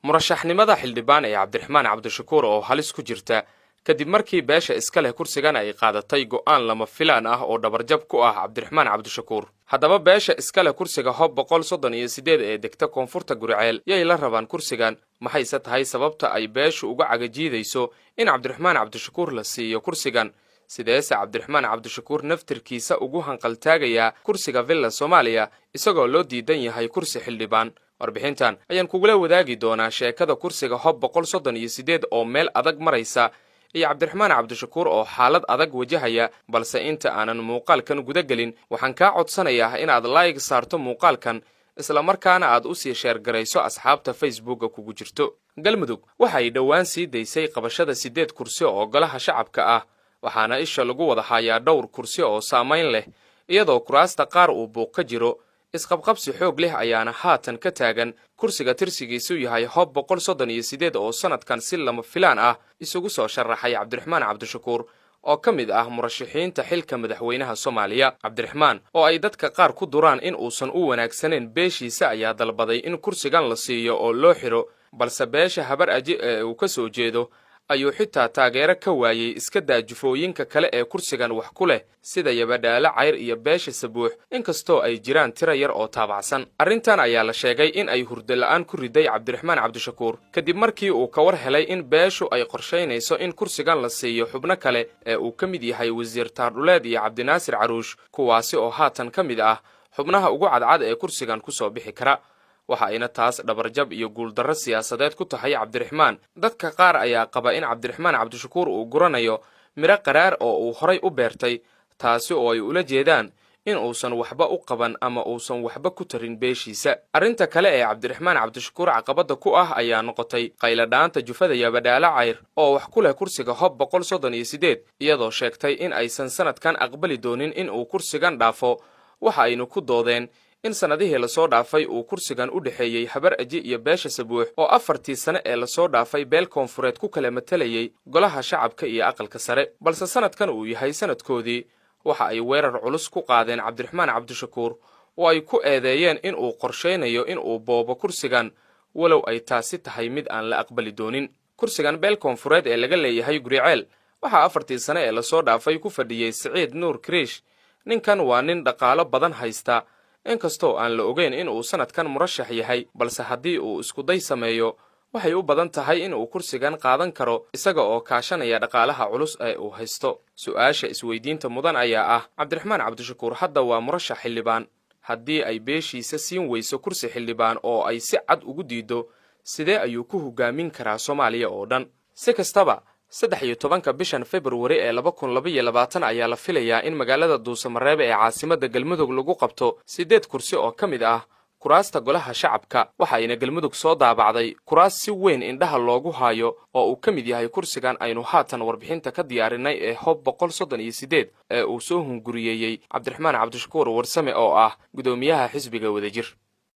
murashaxnimada xildhibaan ee cabdiraxmaan cabdishakuur oo halis ku jirta kadib markii beesha iska leh kursigan ay qaadatay go'aan lama filaan ah oo dhabarjab ku ah cabdiraxmaan cabdishakuur. haddaba beesha iska leh kursiga hob 138 ee degta koonfurta Guriceel yay la rabaan kursigan, maxayse tahay sababta ay beeshu uga cagajiidayso in cabdiraxmaan cabdishakuur la siiyo kursigan? sideese cabdiraxmaan cabdishakuur naftirkiisa ugu hanqaltaagaya kursiga Villa Soomaaliya isagoo loo diidan yahay kursi xildhibaan? warbixintan ayaan kugula wadaagi doonaa sheekada kursiga hob 138 oo meel adag maraysa iyo cabdiraxmaan cabdishakuur oo xaalad adag wajahaya. balse inta aanan muuqaalkan guda gelin waxaan kaa codsanayaa inaad like saarto muuqaalkan isla markaana aad u sii sheer garayso asxaabta Facebookga kugu jirto. galmudug waxay dhowaan sii daysay qabashada 8 kursi oo golaha shacabka ah, waxaana isha lagu wada hayaa dhowr kursi oo saamayn leh iyadoo kuraasta qaar uu buuq ka jiro. isqabqabsi xoog leh ayaana haatan ka taagan kursiga tirsigiisu yahay hob 138 oo sanadkan si lama filaan ah isugu soo sharaxay cabdiraxmaan cabdishakuur oo ka mid ah murashaxiinta xilka madaxweynaha Soomaaliya. cabdiraxmaan oo ay dadka qaar ku duraan in uusan u wanaagsaneyn beeshiisa ayaa dalbaday in kursigan la siiyo oo loo xiro, balse beesha habar aji ee uu ka soo jeedo ayuu xitaa taageero ka waayay iska daajufooyinka kale ee kursigan wax ku leh sida Yabadhaale Cayr iyo beesha Sabuux, inkastoo ay jiraan tiro yar oo taabacsan. arrintan ayaa la sheegay in ay hurdo la'aan ku riday cabdiraxmaan cabdishakuur kadib markii uu ka war helay in beeshu ay qorshaynayso in kursigan la siiyo xubno kale ee uu ka mid yahay wasiir Taardhuleed iyo Cabdinaasir Caruush, kuwaasi oo haatan ka mid ah xubnaha ugu cadcad ee kursigan ku soo bixi kara. waxa ayna taas dhabarjab iyo guuldarro siyaasadeed ku tahay cabdiraxmaan. dadka qaar ayaa qaba in cabdiraxmaan cabdishakuur uu guranayo miro qaraar oo uu horay u beertay, taasi oo ay ula jeedaan in uusan waxba u qaban ama uusan waxba ku tarin beeshiisa. arrinta kale ee cabdiraxmaan cabdishakuur caqabada ku ah ayaa noqotay qayladhaanta jufada Yabadhaale Cayr oo wax ku leh kursiga hob 138 iyadoo sheegtay in aysan sanadkan aqbali doonin in uu kursigan dhaafo. waxa aynu ku doodeen in sanadihii la soo dhaafay uu kursigan u dhaxeeyay habar aji iyo beesha Sabuux oo 4 sano ee la soo dhaafay beel koonfureed ku kala matalayay golaha shacabka iyo aqalka sare, balse sanadkan uu yahay sanadkoodii. waxa ay weerar culus ku qaadeen cabdiraxmaan cabdishakuur oo ay ku eedeeyeen in uu qorsheynayo in uu boobo kursigan, walow ay taasi tahay mid aan la aqbali doonin. kursigan beel koonfureed ee laga leeyahay Guriceel waxa 4 sano ee la soo dhaafay ku fadhiyay Siciid Nuur Kriish. ninkan waa nin dhaqaalo badan haysta, inkastoo aan la ogeyn in uu sanadkan murashax yahay, balse haddii uu isku day sameeyo waxay u badan tahay in uu kursigan qaadan karo isaga oo kaashanaya dhaqaalaha culus ee uu haysto. su'aasha isweydiinta mudan ayaa ah, cabdiraxmaan cabdishakuur hadda waa murashax xildhibaan. haddii ay beeshiisa siin weyso kursi xildhibaan oo ay si cad ugu diido, sidee ayuu ku hogaamin karaa Soomaaliya oo dhan? si kastaba 13 bishan February ee 2022 ayaa la filayaa in magaalada Dhuusamareeb ee caasimadda Galmudug lagu qabto 8 kursi oo ka mid ah kuraasta golaha shacabka. waxa ayna Galmudug soo daabacday kuraas si weyn indhaha loogu hayo oo uu ka mid yahay kursigan aynu haatan warbixinta ka diyaarinay ee hob 138 ee uu soo hunguriyeeyay cabdiraxmaan cabdishakuur warsame oo ah gudoomiyaha xisbiga Wadajir.